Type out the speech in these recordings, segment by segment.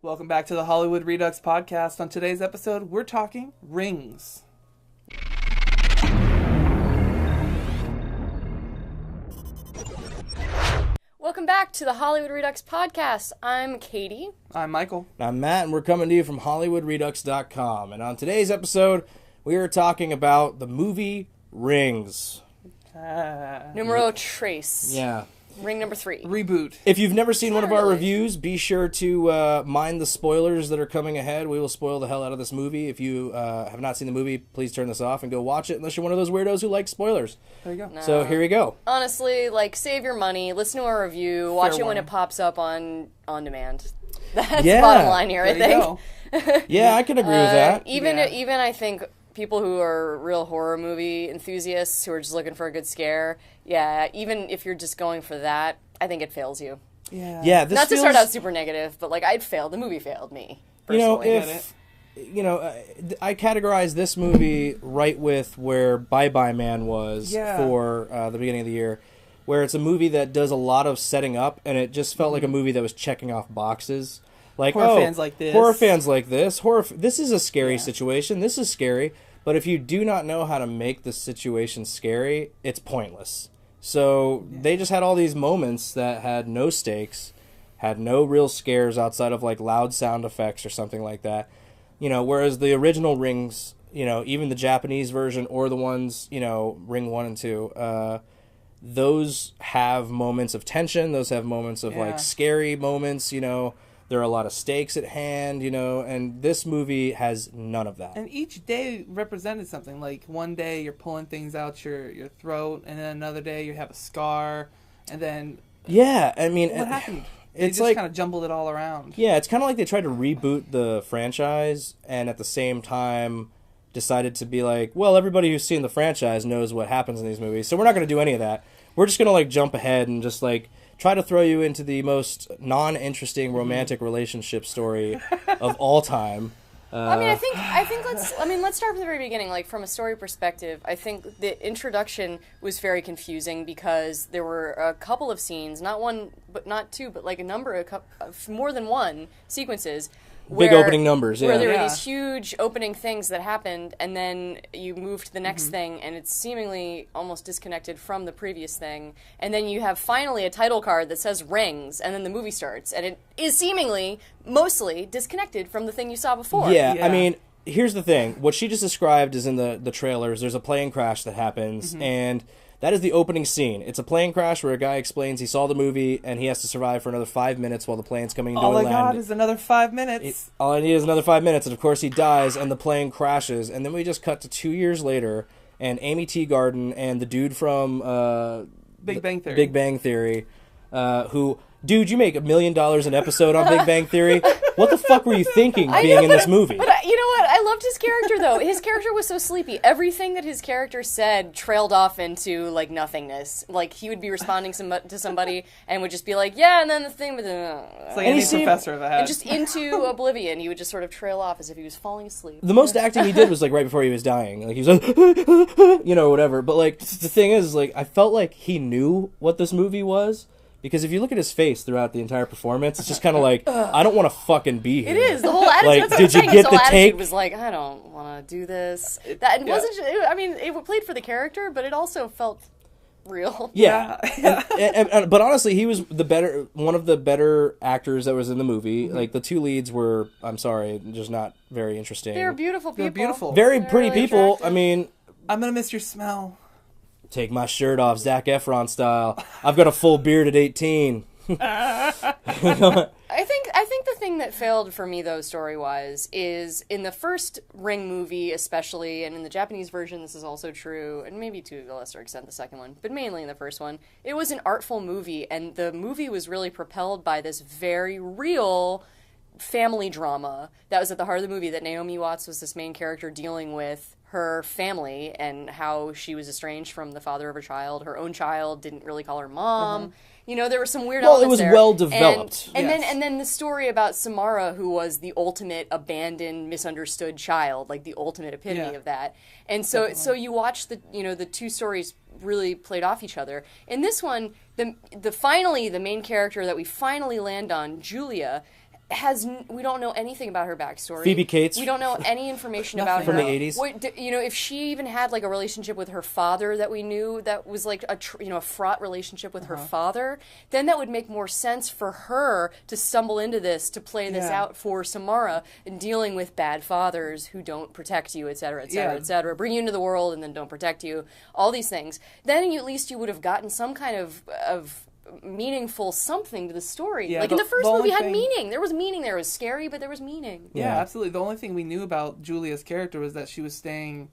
Welcome back to the Hollywood Redux podcast. On today's episode, we're talking rings. Welcome back to the Hollywood Redux podcast. I'm Katie. I'm Michael. And I'm Matt, and we're coming to you from HollywoodRedux.com. And on today's episode, we are talking about the movie Rings. Numero tres. Yeah. Ring number 3. Reboot. If you've never seen one of our reviews, be sure to mind the spoilers that are coming ahead. We will spoil the hell out of this movie. If you have not seen the movie, please turn this off and go watch it, unless you're one of those weirdos who likes spoilers. There you go. No. So here we go. Honestly, save your money, listen to our review, watch it when it pops up on demand. That's the bottom line here, I think. Yeah, I can agree with that. Even I think people who are real horror movie enthusiasts who are just looking for a good scare, even if you're just going for that, I think it fails you. Yeah, this Not to start out super negative, but I'd failed. The movie failed me. Personally. I categorize this movie right with where Bye Bye Man was for the beginning of the year, where it's a movie that does a lot of setting up, and it just felt like a movie that was checking off boxes. Horror fans like this. Horror fans like this. This is a scary situation. This is scary. But if you do not know how to make the situation scary, it's pointless. So they just had all these moments that had no stakes, had no real scares outside of loud sound effects or something like that. Whereas the original Rings, even the Japanese version or the ones, Ring 1 and 2, those have moments of tension. Those have moments of scary moments, There are a lot of stakes at hand, and this movie has none of that. And each day represented something. One day you're pulling things out your throat, and then another day you have a scar, and then... Yeah, I mean... What happened? They just kind of jumbled it all around. Yeah, it's kind of like they tried to reboot the franchise, and at the same time decided to be well, everybody who's seen the franchise knows what happens in these movies, so we're not going to do any of that. We're just going to jump ahead and just try to throw you into the most non-interesting romantic relationship story of all time. I think let's start from the very beginning. From a story perspective, I think the introduction was very confusing because there were a couple of scenes, not one, but not two, but a number of more than one sequences. Big opening numbers, yeah. Where there were these huge opening things that happened, and then you move to the next thing, and it's seemingly almost disconnected from the previous thing. And then you have finally a title card that says Rings, and then the movie starts, and it is seemingly mostly disconnected from the thing you saw before. Yeah, I mean, here's the thing. What she just described is in the trailers. There's a plane crash that happens, and... that is the opening scene. It's a plane crash where a guy explains he saw the movie and he has to survive for another 5 minutes while the plane's coming into a land. All I got is another 5 minutes. All I need is another 5 minutes, and of course he dies and the plane crashes. And then we just cut to 2 years later, and Amy Teagarden and the dude from Big Bang Theory, who... Dude, you make $1 million an episode on Big Bang Theory. What the fuck were you thinking being in this movie? But you know what? I loved his character, though. His character was so sleepy. Everything that his character said trailed off into, nothingness. He would be responding to somebody and would just be and then the thing... It's like any professor I've had. And just into oblivion. He would just sort of trail off as if he was falling asleep. The most acting he did was, right before he was dying. He was whatever. But, the thing is, I felt like he knew what this movie was. Because if you look at his face throughout the entire performance, it's just kind of I don't want to fucking be here. It is. The whole attitude. Did you get the take? It was I don't want to do this. That wasn't. I mean, it played for the character, but it also felt real. Yeah. But honestly, he was one of the better actors that was in the movie. The two leads were, I'm sorry, just not very interesting. They're beautiful people. They're beautiful. Very pretty people. Attractive. I mean, I'm gonna miss your smell. Take my shirt off, Zac Efron style. I've got a full beard at 18. I think the thing that failed for me, though, story-wise, is in the first Ring movie especially, and in the Japanese version this is also true, and maybe to a lesser extent the second one, but mainly in the first one, it was an artful movie, and the movie was really propelled by this very real family drama that was at the heart of the movie, that Naomi Watts was this main character dealing with her family and how she was estranged from the father of her child. Her own child didn't really call her mom. There were some weird elements there. Well, it was well developed. And then the story about Samara, who was the ultimate abandoned, misunderstood child, the ultimate epitome of that. And so you watch the two stories really played off each other. In this one, the main character that we finally land on, Julia, we don't know anything about her backstory. Phoebe Cates. We don't know any information about her. From the 80s. If she even had like a relationship with her father that we knew that was like a fraught relationship with her father, then that would make more sense for her to stumble into this, to play this out for Samara in dealing with bad fathers who don't protect you, etc., etc., etc., bring you into the world and then don't protect you, all these things. Then at least you would have gotten some kind of meaningful something to the story. Yeah, like in the first movie had thing... meaning. There was meaning there. It was scary, but there was meaning. Yeah, absolutely. The only thing we knew about Julia's character was that she was staying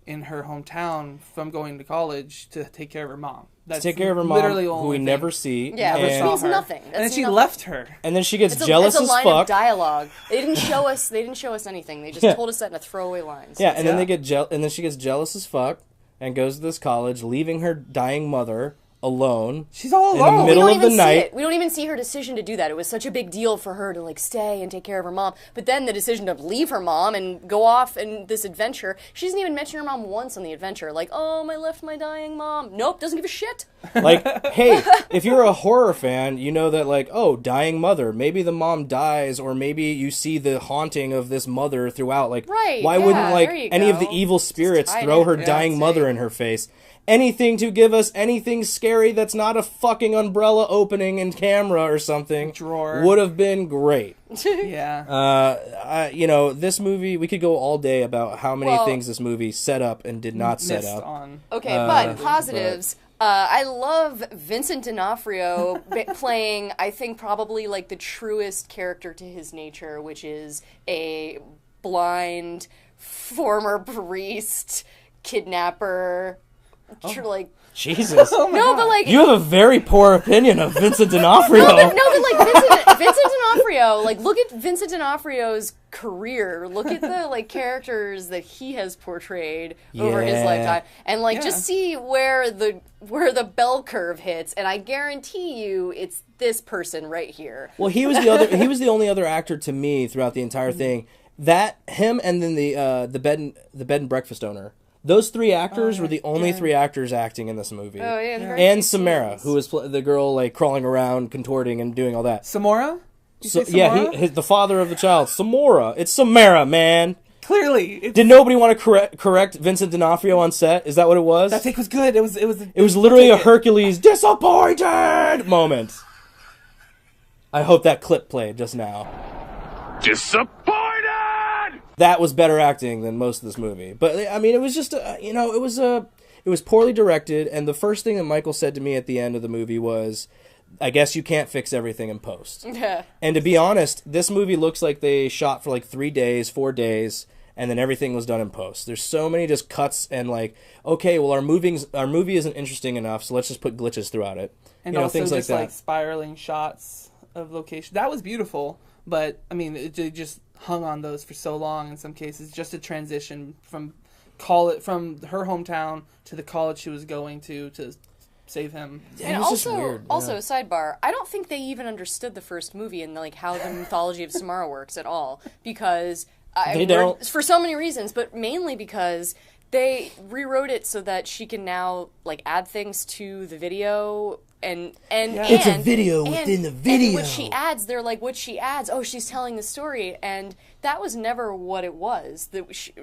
in her hometown from going to college to take care of her mom. That's to take care of her mom, who we never see. Yeah, which means nothing. And then she left her. And then she gets jealous as fuck. It's a line of dialogue. They didn't show us. They didn't show us anything. They just told us that in a throwaway line. So and then and then she gets jealous as fuck and goes to this college, leaving her dying mother alone. She's all alone. In the middle of the night. We don't even see her decision to do that. It was such a big deal for her to like stay and take care of her mom. But then the decision to leave her mom and go off in this adventure. She doesn't even mention her mom once on the adventure. Like, oh, I left my dying mom. Nope, doesn't give a shit. Like, hey, if you're a horror fan, you know that like, oh, dying mother. Maybe the mom dies, or maybe you see the haunting of this mother throughout. Like, why wouldn't like any of the evil spirits throw her dying mother in her face? Anything to give us anything scary that's not a fucking umbrella opening in camera or something would have been great. Yeah. This movie, we could go all day about how many things this movie set up and did not set up. Okay, but positives. I love Vincent D'Onofrio playing, I think, probably like the truest character to his nature, which is a blind former priest, kidnapper. Jesus. But like you have a very poor opinion of Vincent D'Onofrio. Vincent D'Onofrio. Like, look at Vincent D'Onofrio's career. Look at the like characters that he has portrayed over his lifetime, and just see where the bell curve hits. And I guarantee you, it's this person right here. Well, he was the only other actor to me throughout the entire thing. That him and then the bed and breakfast owner. Those three actors were the only three actors acting in this movie. Oh, yeah, and Samara, who was the girl like crawling around, contorting, and doing all that. Samara? Yeah, the father of the child. Samara. It's Samara, man. Clearly. Did nobody want to correct Vincent D'Onofrio on set? Is that what it was? That take was good. It was literally a Hercules disappointed moment. I hope that clip played just now. Disappointed! That was better acting than most of this movie. But, I mean, it was just, it was poorly directed, and the first thing that Michael said to me at the end of the movie was, I guess you can't fix everything in post. Yeah. And to be honest, this movie looks like they shot for like 4 days, and then everything was done in post. There's so many just cuts and like, okay, well, our movie isn't interesting enough, so let's just put glitches throughout it. And also things just like spiraling shots of location. That was beautiful, but, I mean, it just hung on those for so long in some cases, just to transition from her hometown to the college she was going to save him. Yeah, and it was just weird. Also, sidebar, I don't think they even understood the first movie and like how the mythology of Samara works at all, because they don't, for so many reasons, but mainly because they rewrote it so that she can now like add things to the video. And it's a video within the video. And what she adds, they're like, what she adds, oh, she's telling the story. And that was never what it was.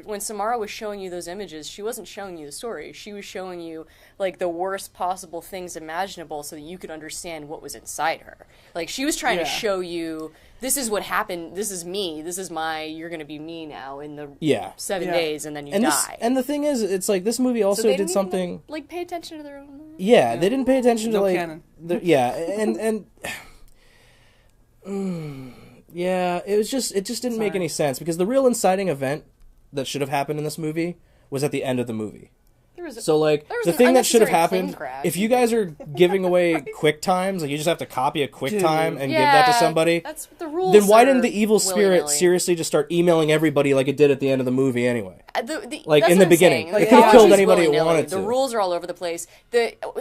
When Samara was showing you those images, she wasn't showing you the story. She was showing you, like, the worst possible things imaginable so that you could understand what was inside her. Like, she was trying to show you, this is what happened, this is me, this is you're going to be me now in the 7 days, and then you die. And the thing is, it's like, this movie also did something... Even, like, pay attention to their own... Yeah, they didn't pay attention to, like... Canon. Yeah, it just didn't make any sense, because the real inciting event that should have happened in this movie was at the end of the movie. The thing that should have happened, if you guys are giving away quick times, like you just have to copy a quick time and give that to somebody, that's what the rules. Then why didn't the evil spirit seriously just start emailing everybody like it did at the end of the movie anyway? Like, that's in what the I'm beginning. saying. Like, It could have the killed policy's anybody it willy-nilly. wanted The to. rules are all over the place.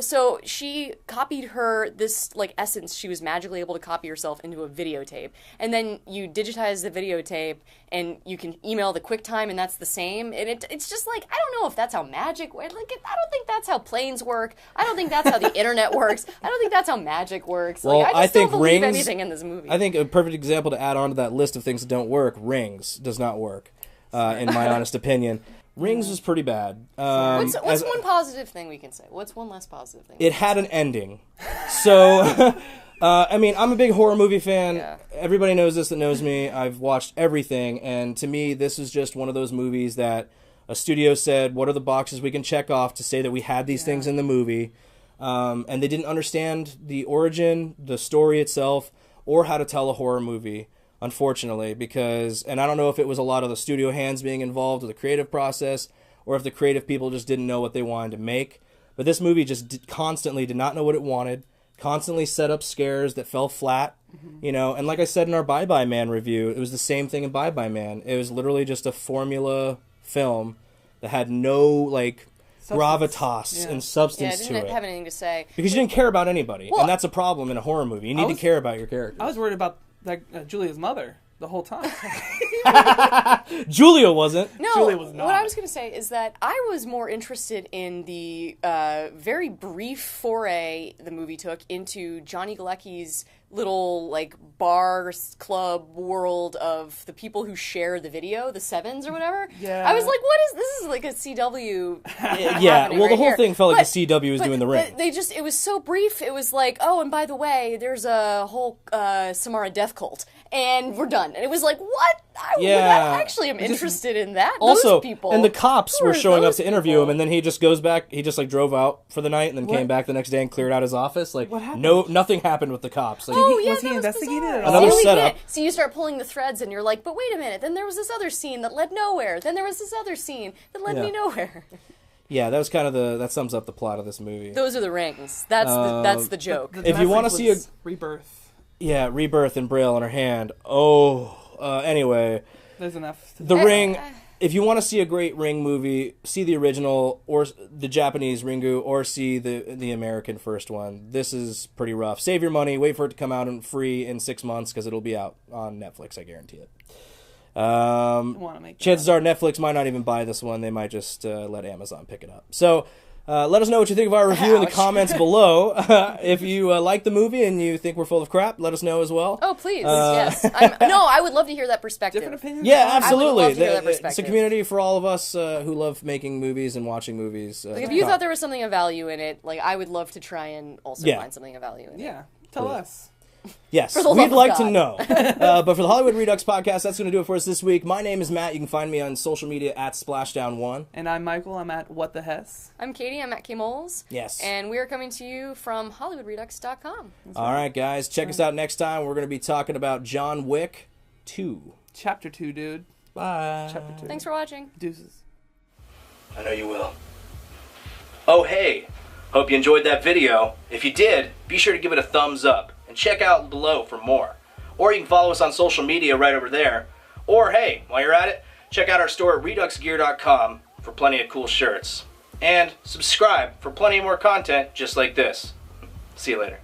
So she copied this like essence. She was magically able to copy herself into a videotape, and then you digitize the videotape, and you can email the QuickTime, and that's the same. And it's just like, I don't know if that's how magic works. Like, I don't think that's how planes work. I don't think that's how the internet works. I don't think that's how magic works. Well, like, I just think don't believe Rings, anything in this movie. I think a perfect example to add on to that list of things that don't work, Rings does not work, in my honest opinion. Rings was pretty bad. What's one positive thing we can say? What's one less positive thing? It had an ending. So, I mean, I'm a big horror movie fan. Yeah. Everybody knows this that knows me. I've watched everything, and to me, this is just one of those movies that a studio said, what are the boxes we can check off to say that we had these things in the movie? And they didn't understand the origin, the story itself, or how to tell a horror movie, unfortunately, because, and I don't know if it was a lot of the studio hands being involved with the creative process, or if the creative people just didn't know what they wanted to make, but this movie just constantly did not know what it wanted, constantly set up scares that fell flat, you know, and like I said in our Bye Bye Man review, it was the same thing in Bye Bye Man. It was literally just a formula film that had no, like, gravitas and substance to didn't it. have anything to say. Because you didn't care about anybody, Well, and that's a problem in a horror movie. You need to care about your character. I was worried about Julia's mother the whole time. Julia wasn't. No, Julia was not. what I was going to say is that I was more interested in the very brief foray the movie took into Johnny Galecki's little, like, bar club world of the people who share the video, the Sevens or whatever. Yeah. I was like, this is like a CW Yeah, well, the whole here. thing felt like But- the CW was but doing the ring. it was so brief. It was like, oh, and by the way, there's a whole Samara death cult, and we're done. And it was like, what? I actually am interested in that. Also, those people. and the cops Who were are showing up those to interview people? him, and then he just goes back. He just, like, drove out for the night and then came back the next day and cleared out his office. Like, What happened? nothing happened with the cops. Like, Oh, yeah, was he that investigated bizarre. at all? Another See, we setup. get it. So you start pulling the threads, and you're like, but wait a minute. Then there was this other scene that led nowhere. Then there was this other scene that led me nowhere. yeah, that was kind of that sums up the plot of this movie. Those are the rings. That's the joke. If you wanna message see was Rebirth, Yeah, Rebirth in Braille in her hand. Anyway, there's enough. The Ring. If you want to see a great Ring movie, see the original or the Japanese Ringu, or see the American first one. This is pretty rough. Save your money. Wait for it to come out and free in 6 months because it'll be out on Netflix. I guarantee it. Chances are Netflix might not even buy this one. They might just let Amazon pick it up. So let us know what you think of our review in the comments below. If you like the movie and you think we're full of crap, let us know as well. Oh, please, yes. I would love to hear that perspective. Different opinions. Yeah, I would absolutely. love to hear that It's a perspective. community for all of us who love making movies and watching movies. Like, if you thought there was something of value in it, like, I would love to try and also find something of value in it. Yeah, tell us. Yes, For the we'd love of like God. to know. But for the Hollywood Redux podcast, that's going to do it for us this week. My name is Matt. You can find me on social media at Splashdown1. And I'm Michael. I'm at What the Hess. I'm Katie. I'm at K-Moles. Yes. And we are coming to you from HollywoodRedux.com. All right, guys. Check us out next time. We're going to be talking about John Wick 2. Chapter 2, dude. Bye. Chapter 2. Thanks for watching. Deuces. I know you will. Oh, hey. Hope you enjoyed that video. If you did, be sure to give it a thumbs up. And check out below for more. Or you can follow us on social media right over there. Or, hey, while you're at it, check out our store at reduxgear.com for plenty of cool shirts. And subscribe for plenty more content just like this. See you later.